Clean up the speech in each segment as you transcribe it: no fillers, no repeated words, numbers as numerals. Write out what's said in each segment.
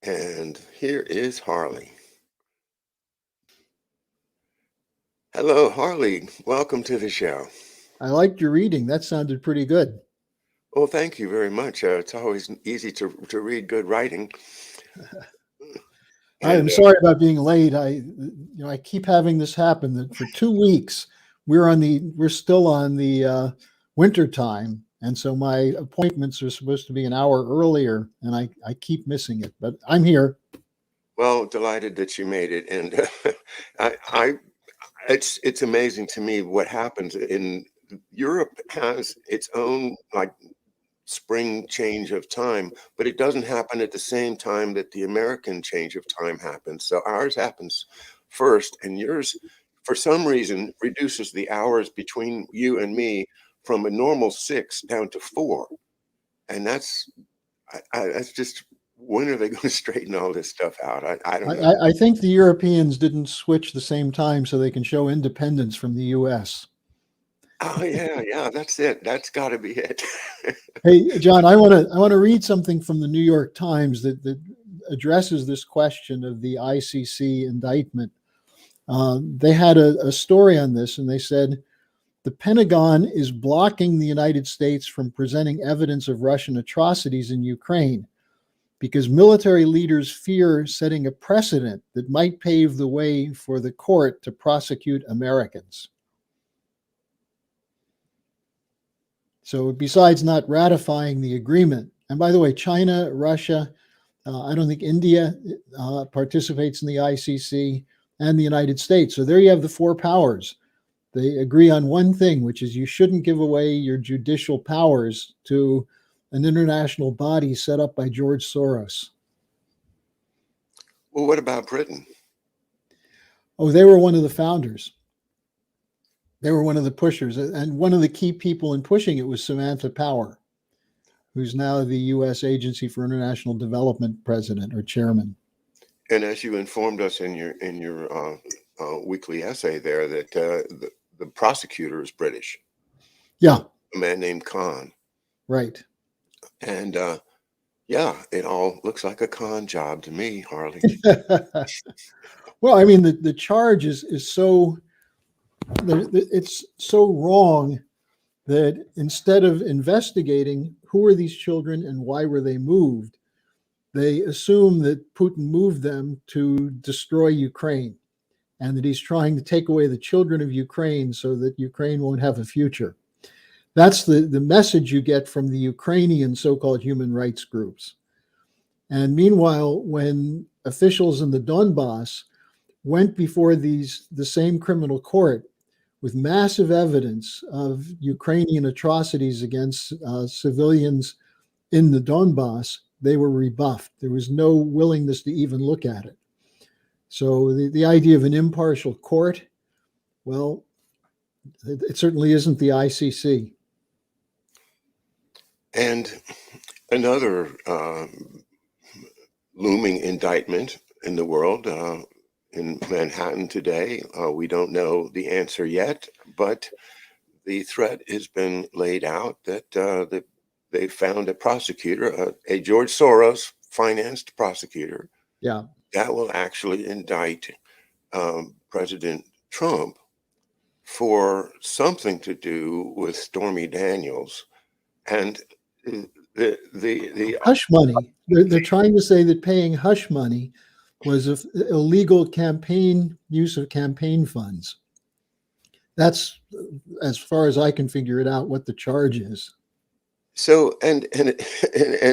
And here is Harley. Hello, Harley. Welcome to the show. I liked your reading. That sounded pretty good. Well, thank you very much. It's always easy to read good writing. I And am sorry about being late. I keep having this happen that for 2 weeks we're still on the winter time, and so my appointments are supposed to be an hour earlier, and I keep missing it. But I'm here. well, delighted that you made it. And I it's amazing to me what happens in Europe has its own like spring change of time, but it doesn't happen at the same time that the American change of time happens. So ours happens first, and yours, for some reason, reduces the hours between you and me from a normal 6 down to 4. And that's just when are they going to straighten all this stuff out? I I, don't know. I I think the Europeans didn't switch the same time so they can show independence from the U.S. Oh yeah, yeah, that's it. That's got to be it. Hey, John, I want to read something from the New York Times that addresses this question of the ICC indictment. They had a story on this, and they said the Pentagon is blocking the United States from presenting evidence of Russian atrocities in Ukraine because military leaders fear setting a precedent that might pave the way for the court to prosecute Americans. So, besides not ratifying the agreement, and by the way, China, Russia, I don't think India participates in the ICC, and the United States. So, there you have the four powers. They agree on one thing, which is you shouldn't give away your judicial powers to an international body set up by George Soros. Well, what about Britain? Oh, they were one of the founders. They were one of the pushers. And one of the key people in pushing it was Samantha Power, who's now the U.S. Agency for International Development president or chairman. And as you informed us in your weekly essay there, that the prosecutor is British, Yeah, a man named Khan, right. and yeah, it all looks like a con job to me, Harley. Well, I mean, the charge is so it's so wrong that instead of investigating who are these children and why were they moved, they assume that Putin moved them to destroy Ukraine and that he's trying to take away the children of Ukraine so that Ukraine won't have a future. That's the message you get from the Ukrainian so-called human rights groups. And meanwhile, when officials in the Donbass went before the same criminal court with massive evidence of Ukrainian atrocities against civilians in the Donbass, they were rebuffed. There was no willingness to even look at it. So the idea of an impartial court, well, it certainly isn't the ICC. And another looming indictment in the world, in Manhattan today. We don't know the answer yet, but the threat has been laid out that they found a prosecutor, a George Soros financed prosecutor, Yeah. that will actually indict President Trump for something to do with Stormy Daniels. And the Hush money. They're trying to say that paying hush money was illegal campaign use of campaign funds. That's, as far as I can figure it out, what the charge is. so and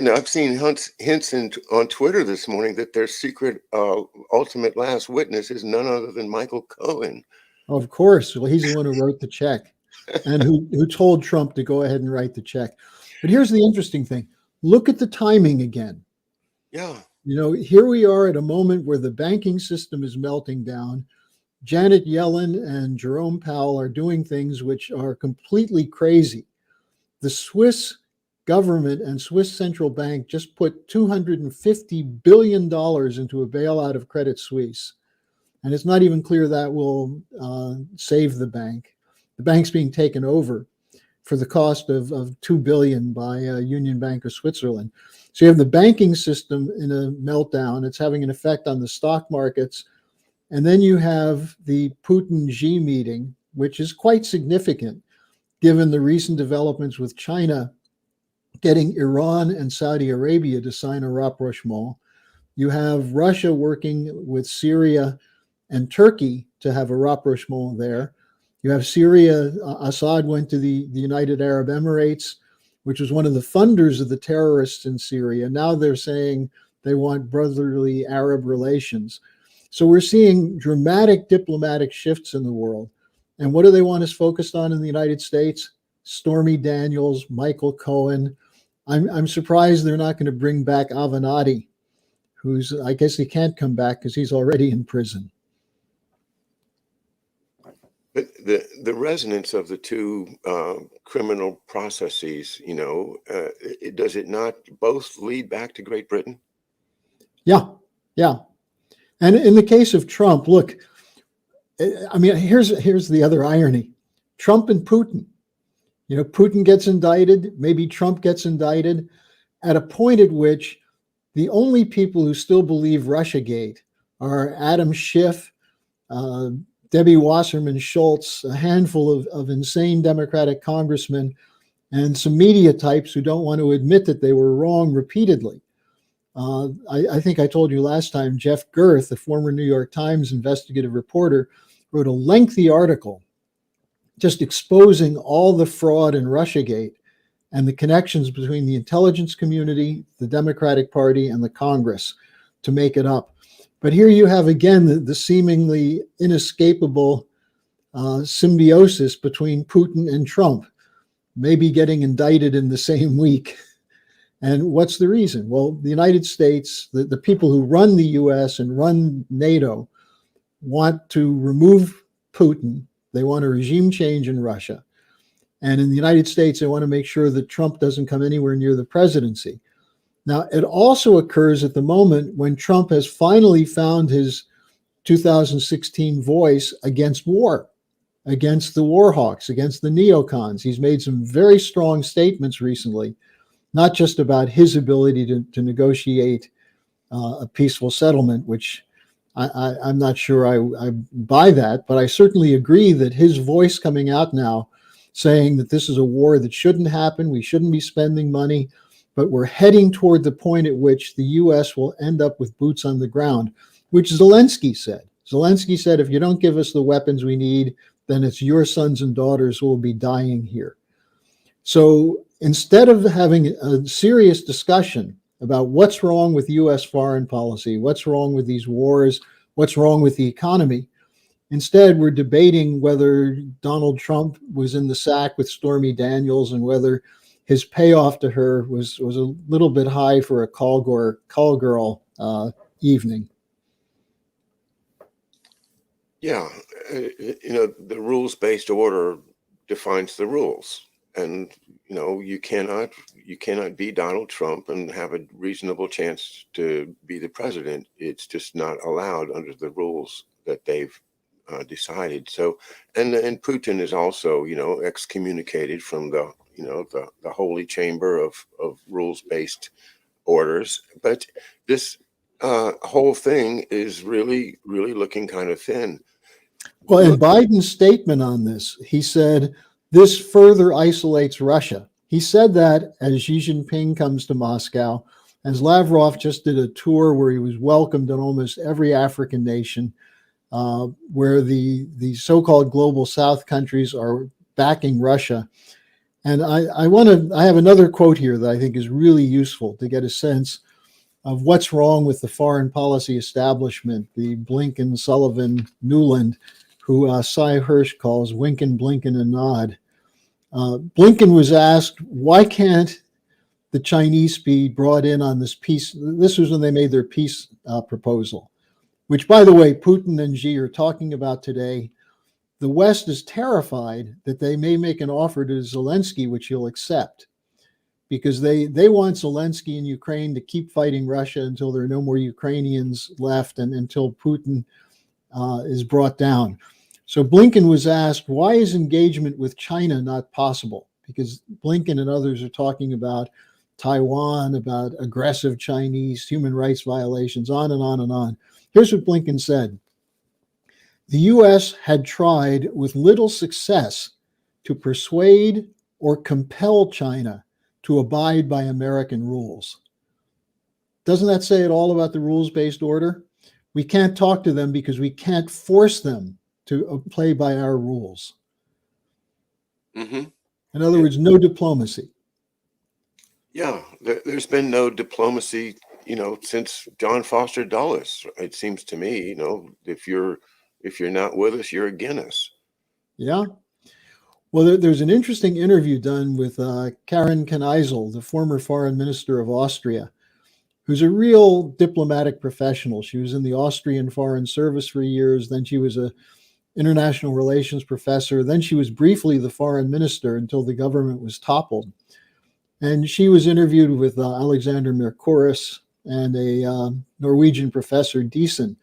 I've seen hints on Twitter this morning that their secret ultimate last witness is none other than Michael Cohen. Of course. Well, he's the one who wrote the check and who told Trump to go ahead and write the check. But here's the interesting thing. Look at the timing again. Yeah. Here we are at a moment where the banking system is melting down. Janet Yellen and Jerome Powell are doing things which are completely crazy. The Swiss government and Swiss central bank just put $250 billion into a bailout of Credit Suisse. And it's not even clear that will save the bank. The bank's being taken over for the cost of 2 billion by Union Bank of Switzerland. So you have the banking system in a meltdown. It's having an effect on the stock markets. And then you have the Putin-Xi meeting, which is quite significant given the recent developments with China getting Iran and Saudi Arabia to sign a rapprochement. You have Russia working with Syria and Turkey to have a rapprochement there. You have Syria, Assad went to the United Arab Emirates, which was one of the funders of the terrorists in Syria. Now they're saying they want brotherly Arab relations. So we're seeing dramatic diplomatic shifts in the world. And what do they want us focused on in the United States? Stormy Daniels, Michael Cohen. I'm surprised they're not going to bring back Avenatti, who's, I guess he can't come back because he's already in prison. But the resonance of the two criminal processes, does it not both lead back to Great Britain? Yeah, yeah. And in the case of Trump, look, I mean, here's the other irony. Trump and Putin. Putin gets indicted, maybe Trump gets indicted, at a point at which the only people who still believe Russiagate are Adam Schiff, Debbie Wasserman Schultz, a handful of insane Democratic congressmen, and some media types who don't want to admit that they were wrong repeatedly. I think I told you last time, Jeff Girth, the former New York Times investigative reporter, wrote a lengthy article just exposing all the fraud in Russiagate and the connections between the intelligence community, the Democratic Party, and the Congress to make it up. But here you have, again, the seemingly inescapable symbiosis between Putin and Trump, maybe getting indicted in the same week. And what's the reason? Well, the United States, the people who run the US and run NATO, want to remove Putin. They want a regime change in Russia. And in the United States, they want to make sure that Trump doesn't come anywhere near the presidency. Now, it also occurs at the moment when Trump has finally found his 2016 voice against war, against the war hawks, against the neocons. He's made some very strong statements recently, not just about his ability to negotiate a peaceful settlement, which I'm not sure I buy that, but I certainly agree that his voice coming out now saying that this is a war that shouldn't happen, we shouldn't be spending money, but we're heading toward the point at which the US will end up with boots on the ground, which Zelensky said. Zelensky said, if you don't give us the weapons we need, then it's your sons and daughters who will be dying here. So instead of having a serious discussion about what's wrong with US foreign policy, what's wrong with these wars, what's wrong with the economy, instead we're debating whether Donald Trump was in the sack with Stormy Daniels and whether his payoff to her was a little bit high for a call girl evening. Yeah, the rules-based order defines the rules. And you cannot be Donald Trump and have a reasonable chance to be the president. It's just not allowed under the rules that they've decided. So, and Putin is also excommunicated from the holy chamber of rules-based orders. But this whole thing is really looking kind of thin. Well, in Biden's statement on this, he said, this further isolates Russia. He said that as Xi Jinping comes to Moscow, as Lavrov just did a tour where he was welcomed in almost every African nation, where the so-called global South countries are backing Russia. And I have another quote here that I think is really useful to get a sense of what's wrong with the foreign policy establishment, the Blinken, Sullivan, Newland, who Cy Hirsch calls winkin', blinkin', and nod. Blinken was asked, why can't the Chinese be brought in on this peace? This was when they made their peace proposal, which, by the way, Putin and Xi are talking about today. The West is terrified that they may make an offer to Zelensky, which he'll accept, because they want Zelensky in Ukraine to keep fighting Russia until there are no more Ukrainians left and until Putin is brought down. So Blinken was asked, why is engagement with China not possible? because Blinken and others are talking about Taiwan, about aggressive Chinese human rights violations, on and on and on. Here's what Blinken said. The U.S. had tried with little success to persuade or compel China to abide by American rules. Doesn't that say it all about the rules-based order? We can't talk to them because we can't force them to play by our rules. Mm-hmm. In other words, no diplomacy. Yeah, there's been no diplomacy, since John Foster Dulles. It seems to me, if you're not with us, you're against us. Yeah. Well, there's an interesting interview done with Karin Kneisel, the former foreign minister of Austria, who's a real diplomatic professional. She was in the Austrian Foreign Service for years. Then she was a international relations professor. Then she was briefly the foreign minister until the government was toppled. And she was interviewed with Alexander Mercouris and a Norwegian professor, Diesen.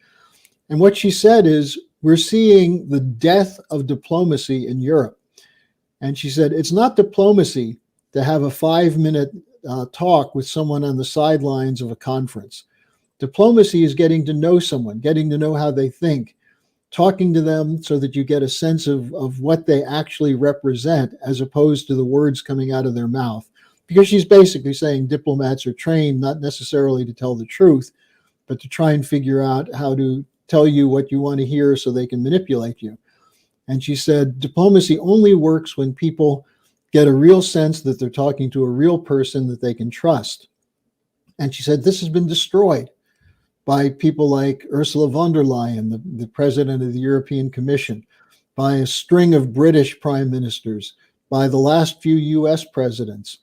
And what she said is, we're seeing the death of diplomacy in Europe. And she said, it's not diplomacy to have a 5-minute talk with someone on the sidelines of a conference. Diplomacy is getting to know someone, getting to know how they think, talking to them so that you get a sense of what they actually represent, as opposed to the words coming out of their mouth. Because she's basically saying diplomats are trained not necessarily to tell the truth, but to try and figure out how to tell you what you want to hear so they can manipulate you. And she said, diplomacy only works when people get a real sense that they're talking to a real person that they can trust. And she said, this has been destroyed by people like Ursula von der Leyen, the president of the European Commission, by a string of British prime ministers, by the last few US presidents,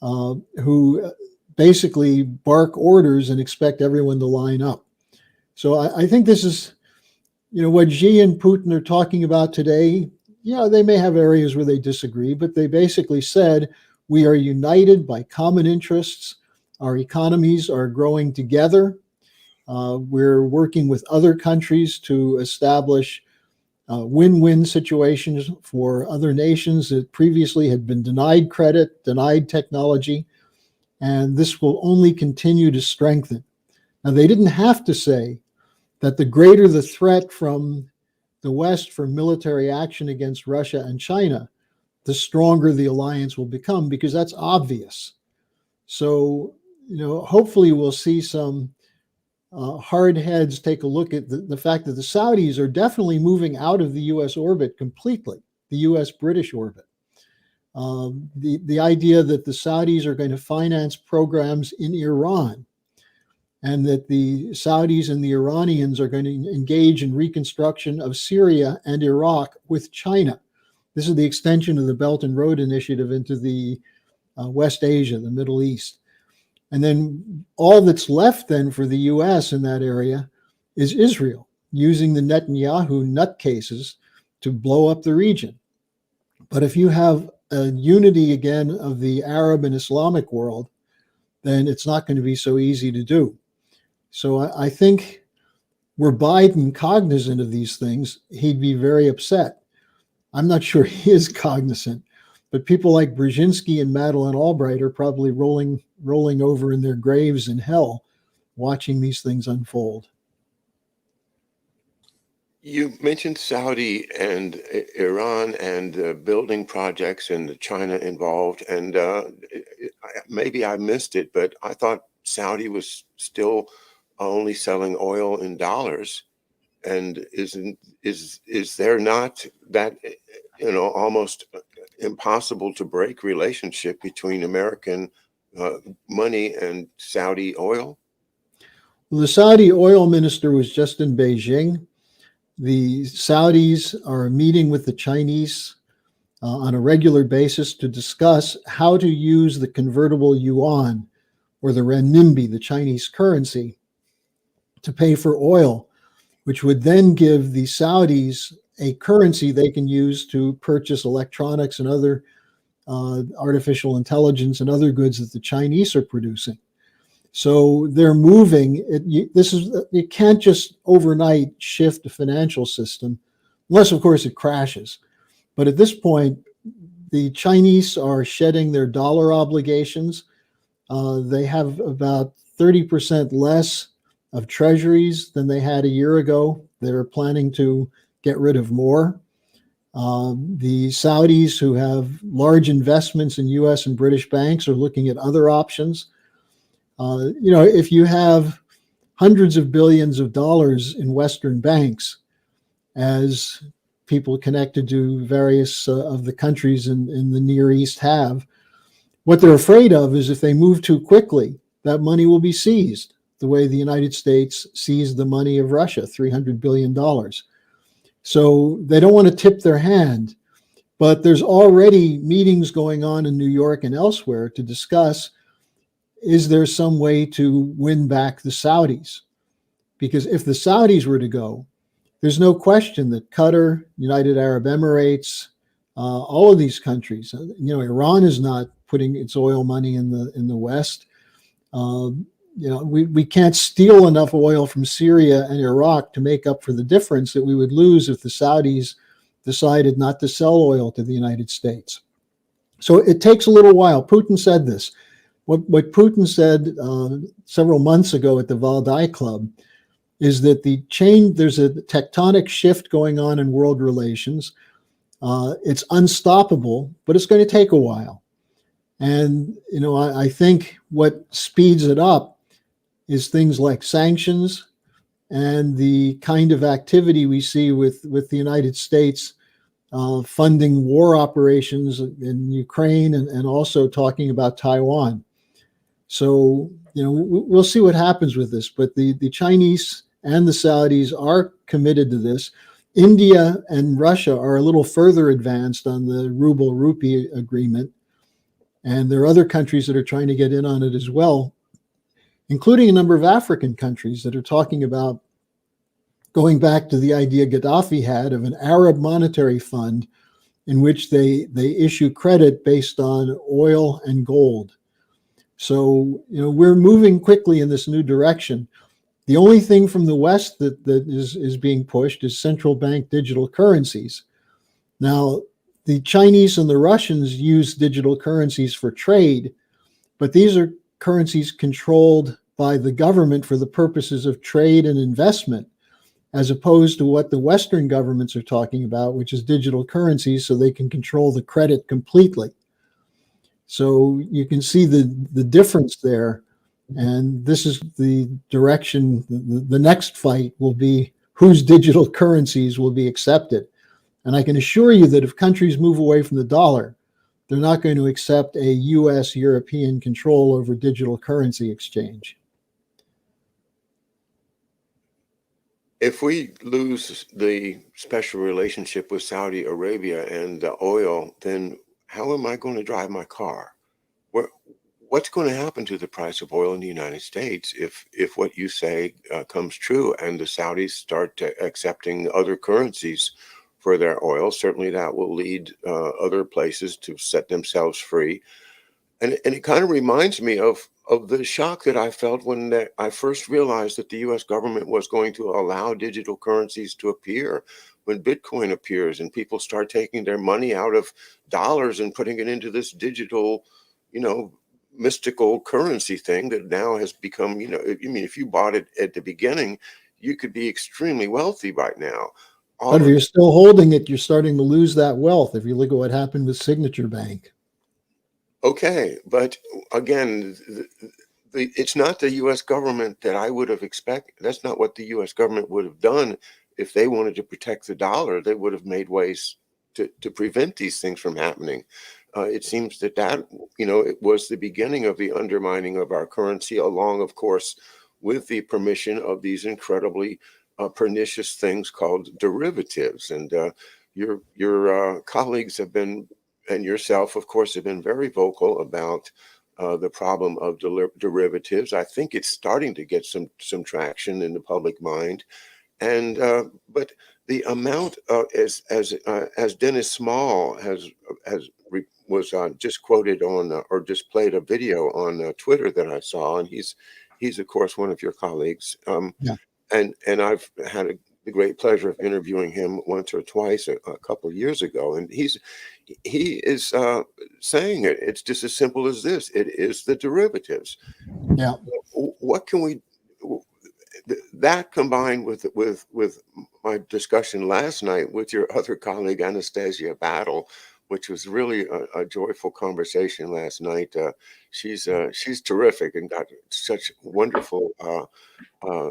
who basically bark orders and expect everyone to line up. So I think this is, what Xi and Putin are talking about today. They may have areas where they disagree, but they basically said, we are united by common interests. Our economies are growing together. We're working with other countries to establish win-win situations for other nations that previously had been denied credit, denied technology, and this will only continue to strengthen. Now, they didn't have to say that the greater the threat from the West for military action against Russia and China, the stronger the alliance will become, because that's obvious. So, hopefully we'll see some hard heads take a look at the fact that the Saudis are definitely moving out of the U.S. orbit completely, the U.S.-British orbit. The idea that the Saudis are going to finance programs in Iran, and that the Saudis and the Iranians are going to engage in reconstruction of Syria and Iraq with China. This is the extension of the Belt and Road Initiative into the West Asia, the Middle East. And then all that's left then for the U.S. in that area is Israel, using the Netanyahu nutcases to blow up the region. But if you have a unity again of the Arab and Islamic world, then it's not going to be so easy to do. So I think were Biden cognizant of these things, he'd be very upset. I'm not sure he is cognizant, but people like Brzezinski and Madeleine Albright are probably rolling over in their graves in hell, watching these things unfold. You mentioned Saudi and Iran and building projects and China involved, and maybe I missed it, but I thought Saudi was still only selling oil in dollars. And is there not that, almost impossible to break relationship between American money and Saudi oil? Well, the Saudi oil minister was just in Beijing. The Saudis are meeting with the Chinese on a regular basis to discuss how to use the convertible yuan, or the renminbi, the Chinese currency, to pay for oil, which would then give the Saudis a currency they can use to purchase electronics and other artificial intelligence and other goods that the Chinese are producing. So they're moving. You can't just overnight shift the financial system, unless, of course, it crashes. But at this point, the Chinese are shedding their dollar obligations. They have about 30% less of treasuries than they had a year ago. They're planning to get rid of more. The Saudis, who have large investments in US and British banks, are looking at other options. If you have hundreds of billions of dollars in Western banks, as people connected to various of the countries in the Near East have, what they're afraid of is if they move too quickly, that money will be seized, the way the United States seized the money of Russia, $300 billion. So they don't want to tip their hand, but there's already meetings going on in New York and elsewhere to discuss, is there some way to win back the Saudis? Because if the Saudis were to go, there's no question that Qatar, United Arab Emirates, all of these countries, Iran is not putting its oil money in the West. We can't steal enough oil from Syria and Iraq to make up for the difference that we would lose if the Saudis decided not to sell oil to the United States. So it takes a little while. Putin said this. What Putin said several months ago at the Valdai Club is that there's a tectonic shift going on in world relations. It's unstoppable, but it's going to take a while. And, I think what speeds it up is things like sanctions and the kind of activity we see with the United States funding war operations in Ukraine and also talking about Taiwan. So, we'll see what happens with this, but the Chinese and the Saudis are committed to this. India and Russia are a little further advanced on the ruble-rupee agreement, and there are other countries that are trying to get in on it as well, including a number of African countries that are talking about going back to the idea Gaddafi had of an Arab monetary fund in which they issue credit based on oil and gold. So, we're moving quickly in this new direction. The only thing from the West that is being pushed is central bank digital currencies. Now, the Chinese and the Russians use digital currencies for trade, but these are currencies controlled by the government for the purposes of trade and investment, as opposed to what the Western governments are talking about, which is digital currencies so they can control the credit completely. So you can see the difference there. And this is the direction. The next fight will be whose digital currencies will be accepted. And I can assure you that if countries move away from the dollar, they're not going to accept a US-European control over digital currency exchange. If we lose the special relationship with Saudi Arabia and the oil, then how am I going to drive my car? What's going to happen to the price of oil in the United States if what you say comes true and the Saudis start accepting other currencies for their oil? Certainly that will lead other places to set themselves free. And it kind of reminds me of the shock that I felt when I first realized that the US government was going to allow digital currencies to appear. When Bitcoin appears and people start taking their money out of dollars and putting it into this digital, mystical currency thing that now has become, if you bought it at the beginning, you could be extremely wealthy right now. But if you're still holding it, you're starting to lose that wealth. If you look at what happened with Signature Bank. Okay, but again, it's not the U.S. government that I would have expected. That's not what the U.S. government would have done if they wanted to protect the dollar. They would have made ways to prevent these things from happening. It seems that it was the beginning of the undermining of our currency, along, of course, with the permission of these incredibly pernicious things called derivatives. And your colleagues have been, and yourself, of course, have been very vocal about the problem of derivatives. I think it's starting to get some traction in the public mind. And but the amount as Dennis Small was just quoted on or just played a video on Twitter that I saw, and he's of course one of your colleagues. Yeah. And I've had the great pleasure of interviewing him once or twice a couple of years ago, and he is saying it. It's just as simple as this. It is the derivatives. Yeah. What can we? That combined with my discussion last night with your other colleague Anastasia Battle, which was really a joyful conversation last night. She's terrific and got such wonderful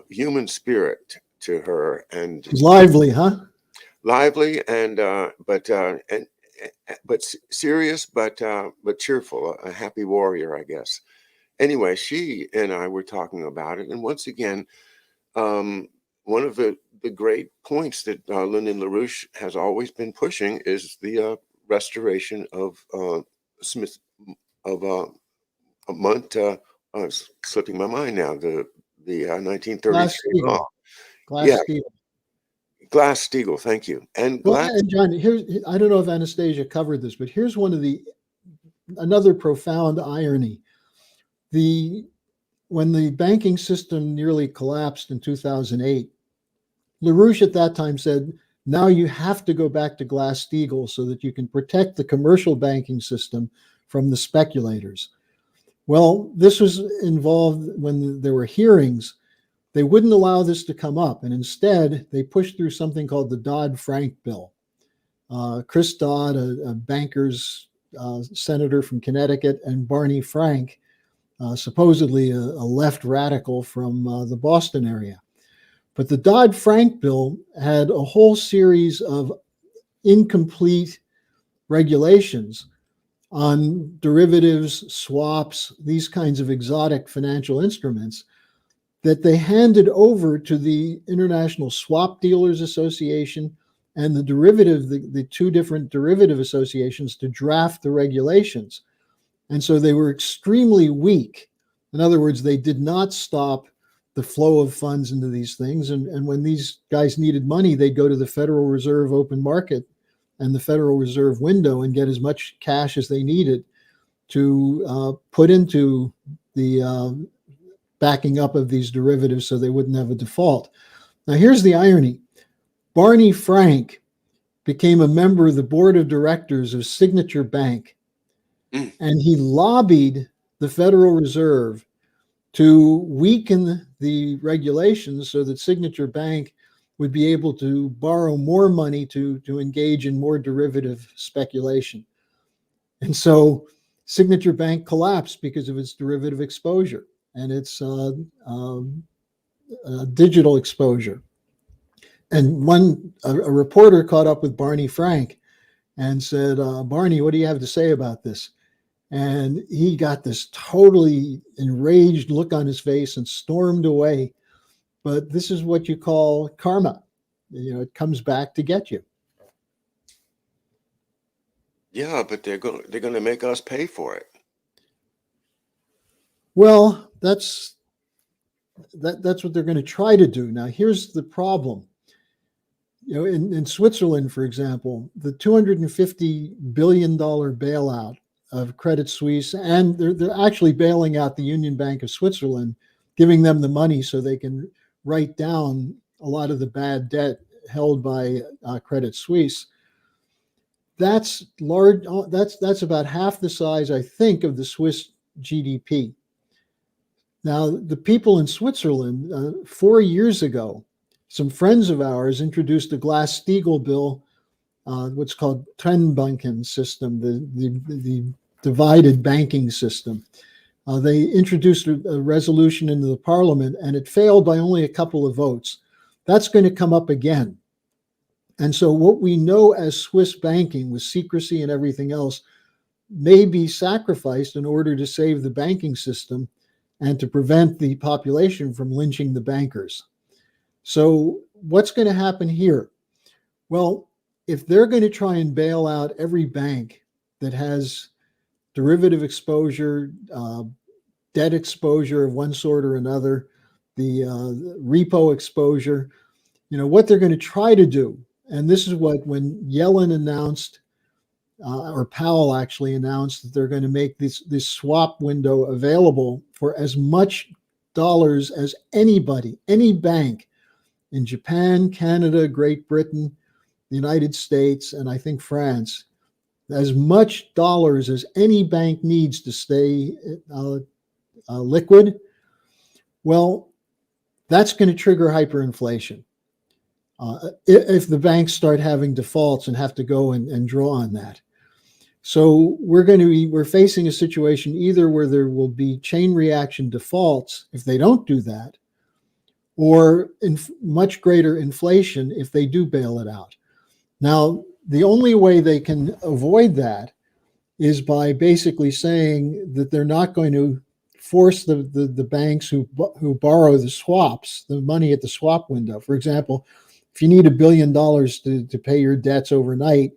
human spirit to her, and She's lively, huh? lively but serious but cheerful, a happy warrior, I guess. Anyway, she and I were talking about it, and once again, one of the great points that Lyndon LaRouche has always been pushing is the restoration of Smith of Mont. Slipping my mind now. The Glass 1933 law. Steagall. Yeah, Glass Steagall. Glass-Steagall. Thank you. And Well, Glass. and John, here, I don't know if Anastasia covered this, but here's another profound irony. When the banking system nearly collapsed in 2008, LaRouche at that time said, now you have to go back to Glass-Steagall so that you can protect the commercial banking system from the speculators. Well, this was involved when there were hearings. They wouldn't allow this to come up, and instead they pushed through something called the Dodd-Frank bill. Chris Dodd, a bankers senator from Connecticut, and Barney Frank, supposedly a left radical from the Boston area. But the Dodd-Frank bill had a whole series of incomplete regulations on derivatives, swaps, these kinds of exotic financial instruments that they handed over to the International Swap Dealers Association and the two different derivative associations to draft the regulations. And so they were extremely weak. In other words, they did not stop the flow of funds into these things. And when these guys needed money, they'd go to the Federal Reserve open market and the Federal Reserve window and get as much cash as they needed to put into the backing up of these derivatives so they wouldn't have a default. Now, here's the irony. Barney Frank became a member of the board of directors of Signature Bank, and he lobbied the Federal Reserve to weaken the regulations so that Signature Bank would be able to borrow more money to engage in more derivative speculation. And so Signature Bank collapsed because of its derivative exposure and its digital exposure. And a reporter caught up with Barney Frank and said, Barney, what do you have to say about this? And he got this totally enraged look on his face and stormed away. But this is what you call karma. It comes back to get you. Yeah, but they're going to make us pay for it. Well, that's what they're going to try to do. Now, here's the problem. In Switzerland, for example, the $250 billion bailout of Credit Suisse, and they're actually bailing out the Union Bank of Switzerland, giving them the money so they can write down a lot of the bad debt held by Credit Suisse. That's large. That's about half the size, I think, of the Swiss GDP. Now, the people in Switzerland, 4 years ago, some friends of ours introduced a Glass-Steagall bill, what's called Trennbanken system, the divided banking system. They introduced a resolution into the parliament, and it failed by only a couple of votes. That's going to come up again. And so what we know as Swiss banking with secrecy and everything else may be sacrificed in order to save the banking system and to prevent the population from lynching the bankers. So what's going to happen here? Well, if they're going to try and bail out every bank that has derivative exposure, debt exposure of one sort or another, the repo exposure, what they're going to try to do, and this is when Yellen announced, or Powell actually announced that they're going to make this swap window available for as much dollars as any bank in Japan, Canada, Great Britain, the United States, and I think France as much dollars as any bank needs to stay liquid, well, that's going to trigger hyperinflation. If the banks start having defaults and have to go and draw on that. So we're facing a situation either where there will be chain reaction defaults if they don't do that, or much greater inflation if they do bail it out. Now, the only way they can avoid that is by basically saying that they're not going to force the banks who borrow the swaps, the money at the swap window. For example, if you need $1 billion to pay your debts overnight,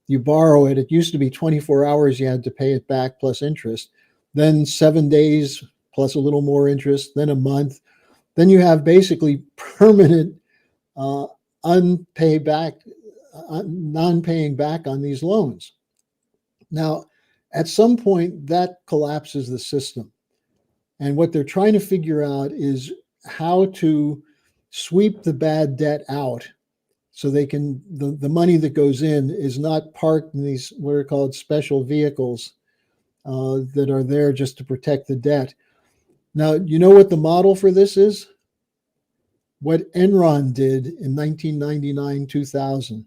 you borrow it. It used to be 24 hours you had to pay it back plus interest, then 7 days plus a little more interest, then a month. Then you have basically permanent unpaid back, non-paying back on these loans. Now, at some point, that collapses the system. And what they're trying to figure out is how to sweep the bad debt out so they can, the money that goes in is not parked in these what are called special vehicles that are there just to protect the debt. Now, you know what the model for this is? What Enron did in 1999, 2000.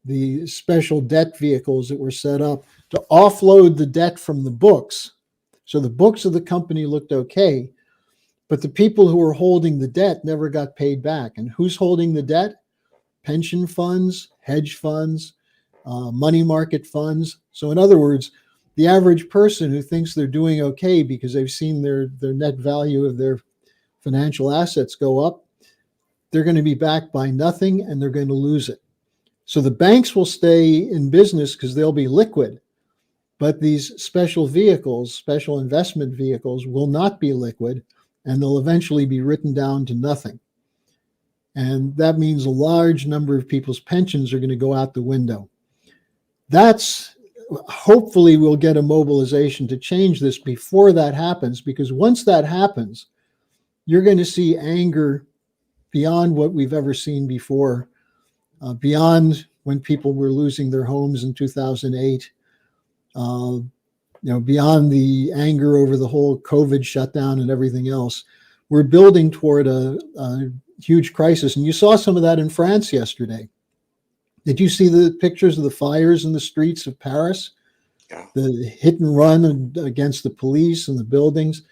The special debt vehicles that were set up to offload the debt from the books. So the books of the company looked okay, but the people who were holding the debt never got paid back. And who's holding the debt? Pension funds, hedge funds, money market funds. So in other words, the average person who thinks they're doing okay because they've seen their net value of their financial assets go up, they're going to be backed by nothing and they're going to lose it. So the banks will stay in business because they'll be liquid, but these special vehicles, special investment vehicles, will not be liquid, and they'll eventually be written down to nothing. And that means a large number of people's pensions are going to go out the window. That's hopefully we'll get a mobilization to change this before that happens, because once that happens, you're going to see anger beyond what we've ever seen before, beyond when people were losing their homes in 2008, beyond the anger over the whole COVID shutdown and everything else. We're building toward a huge crisis. And you saw some of that in France yesterday. Did you see the pictures of the fires in the streets of Paris? Yeah. The hit and run against the police and the buildings.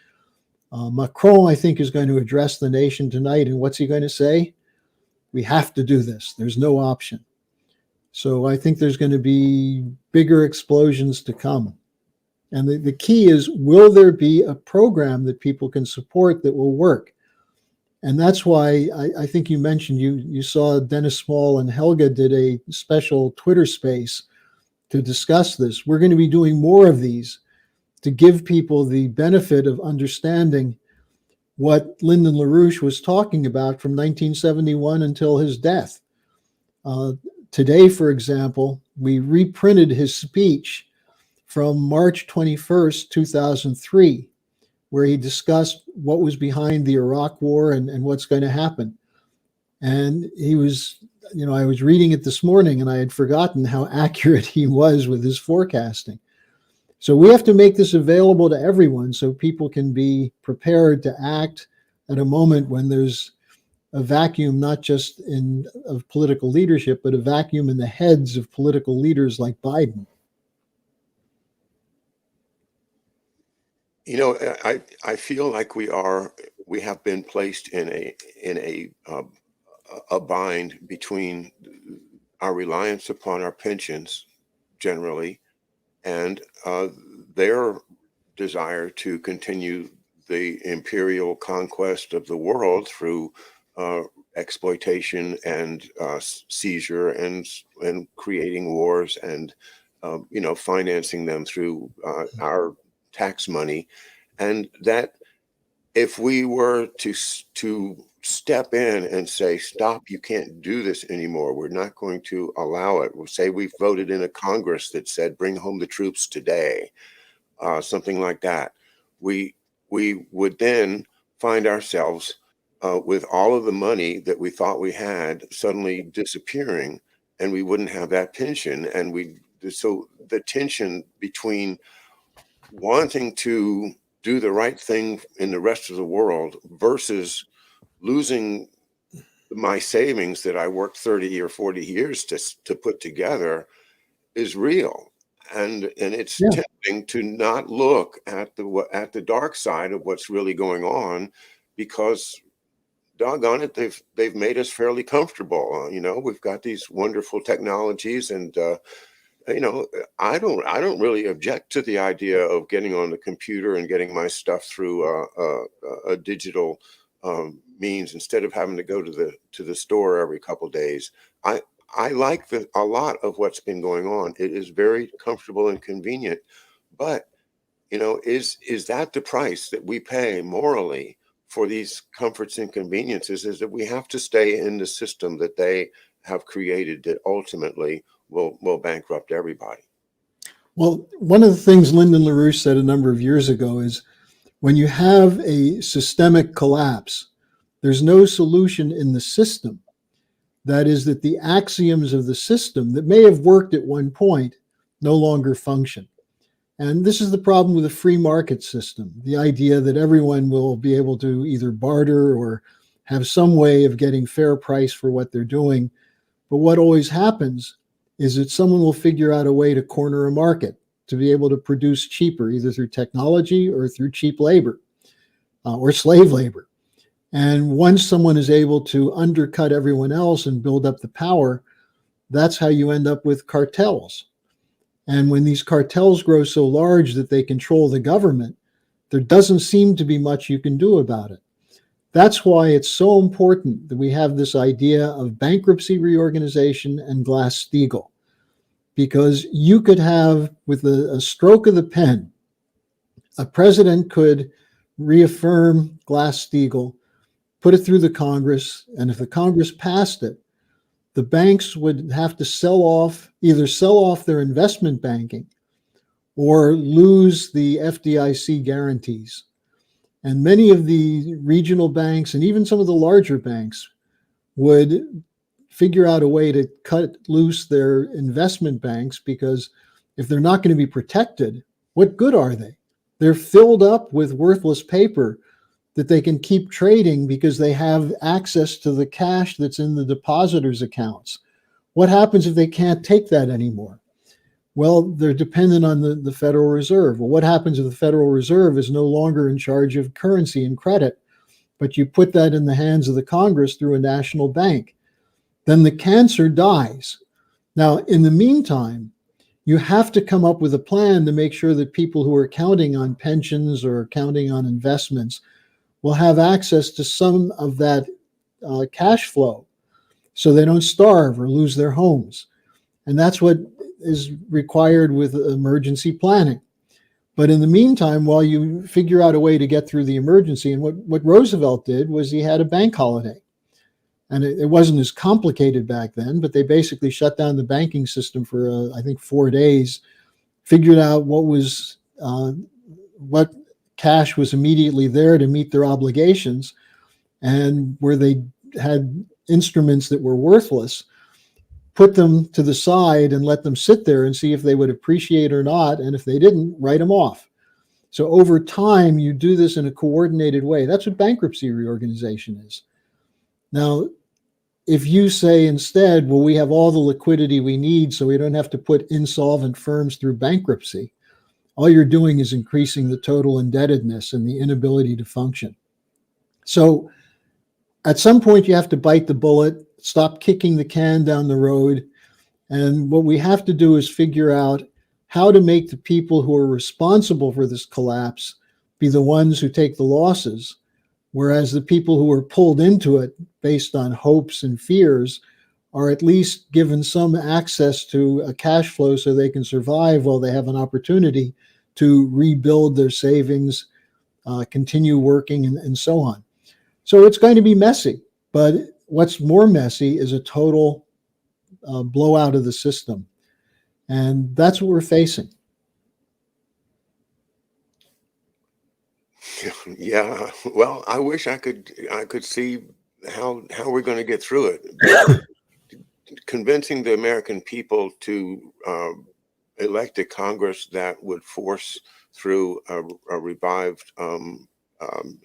Macron, I think, is going to address the nation tonight. And what's he going to say? We have to do this. There's no option. So I think there's going to be bigger explosions to come. And the key is, will there be a program that people can support that will work? And that's why I think you mentioned you saw Dennis Small and Helga did a special Twitter space to discuss this. We're going to be doing more of these to give people the benefit of understanding what Lyndon LaRouche was talking about from 1971 until his death. Today, for example, we reprinted his speech from March 21st, 2003, where he discussed what was behind the Iraq War and what's going to happen. And he was, I was reading it this morning and I had forgotten how accurate he was with his forecasting. So we have to make this available to everyone so people can be prepared to act at a moment when there's a vacuum, not just of political leadership, but a vacuum in the heads of political leaders like Biden. I feel like we have been placed in a bind between our reliance upon our pensions generally and their desire to continue the imperial conquest of the world through exploitation and seizure and creating wars and financing them through our tax money. And that if we were to step in and say, stop, you can't do this anymore, we're not going to allow it. We'll say we voted in a Congress that said, bring home the troops today, something like that. We would then find ourselves with all of the money that we thought we had suddenly disappearing, and we wouldn't have that pension, and so the tension between wanting to do the right thing in the rest of the world versus losing my savings that I worked 30 or 40 years to put together is real. And it's Yeah. tempting to not look at the dark side of what's really going on, because doggone it, they've made us fairly comfortable. We've got these wonderful technologies, and you know, I don't really object to the idea of getting on the computer and getting my stuff through a digital means instead of having to go to the store every couple days. I I like a lot of what's been going on. It is very comfortable and convenient, but is that the price that we pay morally for these comforts and conveniences? Is that we have to stay in the system that they have created that ultimately will bankrupt everybody? Well, one of the things Lyndon LaRouche said a number of years ago is when you have a systemic collapse, there's no solution in the system. That is, that the axioms of the system that may have worked at one point no longer function. And this is the problem with a free market system, the idea that everyone will be able to either barter or have some way of getting fair price for what they're doing. But what always happens is that someone will figure out a way to corner a market to be able to produce cheaper, either through technology or through cheap labor or slave labor. And once someone is able to undercut everyone else and build up the power, that's how you end up with cartels. And when these cartels grow so large that they control the government, there doesn't seem to be much you can do about it. That's why it's so important that we have this idea of bankruptcy reorganization and Glass-Steagall, because you could have, with a stroke of the pen, a president could reaffirm Glass-Steagall, put it through the Congress, and if the Congress passed it, the banks would have to either sell off their investment banking or lose the FDIC guarantees. And many of the regional banks and even some of the larger banks would figure out a way to cut loose their investment banks, because if they're not going to be protected, what good are they? They're filled up with worthless paper that they can keep trading because they have access to the cash that's in the depositors' accounts. What happens if they can't take that anymore? Well, they're dependent on the Federal Reserve. Well, what happens if the Federal Reserve is no longer in charge of currency and credit, but you put that in the hands of the Congress through a national bank? Then the cancer dies. Now, in the meantime, you have to come up with a plan to make sure that people who are counting on pensions or counting on investments will have access to some of that cash flow so they don't starve or lose their homes. And that's what is required with emergency planning. But in the meantime, while you figure out a way to get through the emergency, and what Roosevelt did was he had a bank holiday. And it wasn't as complicated back then, but they basically shut down the banking system for, I think, 4 days, figured out what cash was immediately there to meet their obligations, and where they had instruments that were worthless, put them to the side and let them sit there and see if they would appreciate or not. And if they didn't, write them off. So over time, you do this in a coordinated way. That's what bankruptcy reorganization is. Now, if you say instead, well, we have all the liquidity we need, so we don't have to put insolvent firms through bankruptcy, all you're doing is increasing the total indebtedness and the inability to function. So at some point, you have to bite the bullet, stop kicking the can down the road. And what we have to do is figure out how to make the people who are responsible for this collapse be the ones who take the losses, whereas the people who are pulled into it based on hopes and fears are at least given some access to a cash flow so they can survive while they have an opportunity to rebuild their savings, continue working, and so on. So it's going to be messy, but what's more messy is a total blowout of the system. And that's what we're facing. Yeah, well, I wish I could see how we're going to get through it. Convincing the American people to elect a Congress that would force through a revived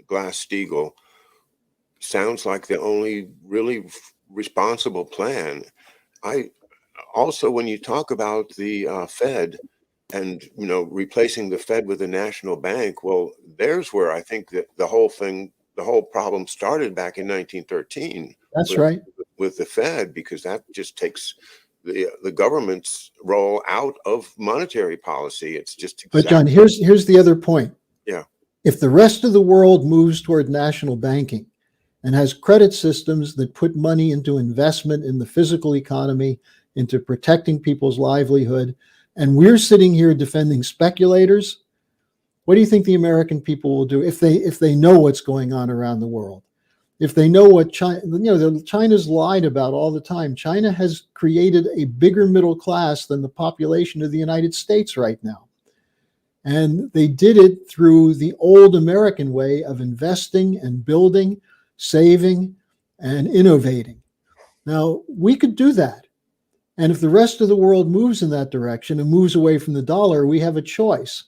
Glass-Steagall sounds like the only really responsible plan. I also, when you talk about the Fed and replacing the Fed with a national bank, well, there's where I think that the whole problem started back in 1913 That's with right. the Fed, because that just takes the government's role out of monetary policy. It's just But John, exactly. here's the other point. Yeah. If the rest of the world moves toward national banking and has credit systems that put money into investment in the physical economy, into protecting people's livelihood, and we're sitting here defending speculators, what do you think the American people will do if they know what's going on around the world? If they know what China's lied about all the time. China has created a bigger middle class than the population of the United States right now. And they did it through the old American way of investing and building, saving, and innovating. Now, we could do that. And if the rest of the world moves in that direction and moves away from the dollar, we have a choice.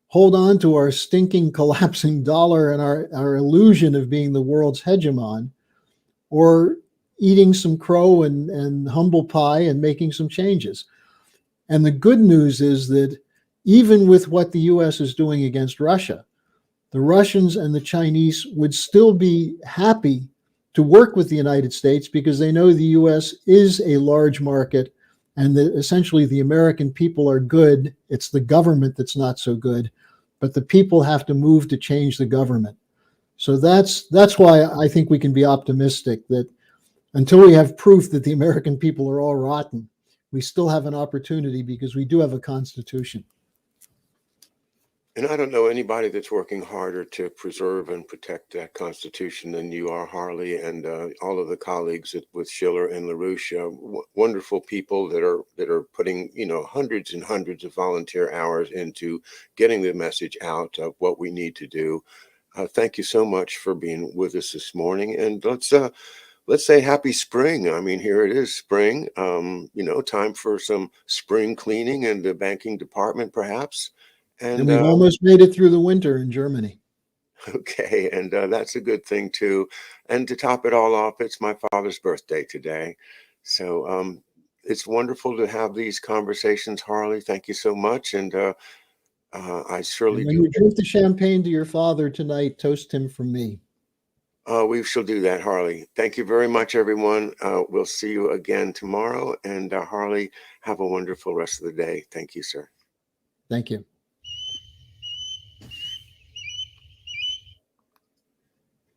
Hold on to our stinking, collapsing dollar and our illusion of being the world's hegemon, or eating some crow and humble pie and making some changes. And the good news is that even with what the US is doing against Russia, the Russians and the Chinese would still be happy to work with the United States because they know the US is a large market and that essentially the American people are good. It's the government that's not so good, but the people have to move to change the government. So that's why I think we can be optimistic that until we have proof that the American people are all rotten, we still have an opportunity because we do have a constitution. And I don't know anybody that's working harder to preserve and protect that Constitution than you are, Harley, and all of the colleagues with Schiller and LaRouche. Wonderful people that are putting hundreds and hundreds of volunteer hours into getting the message out of what we need to do. Thank you so much for being with us this morning, and let's say happy spring. I mean, here it is, spring. Time for some spring cleaning in the banking department, perhaps. And And we've almost made it through the winter in Germany. okay, and that's a good thing too. And to top it all off, it's my father's birthday today, so it's wonderful to have these conversations, Harley. Thank you so much, and I surely And when do. you drink the champagne to your father tonight, toast him from me. We shall do that, Harley. Thank you very much, everyone. We'll see you again tomorrow, and Harley, have a wonderful rest of the day. Thank you, sir. Thank you.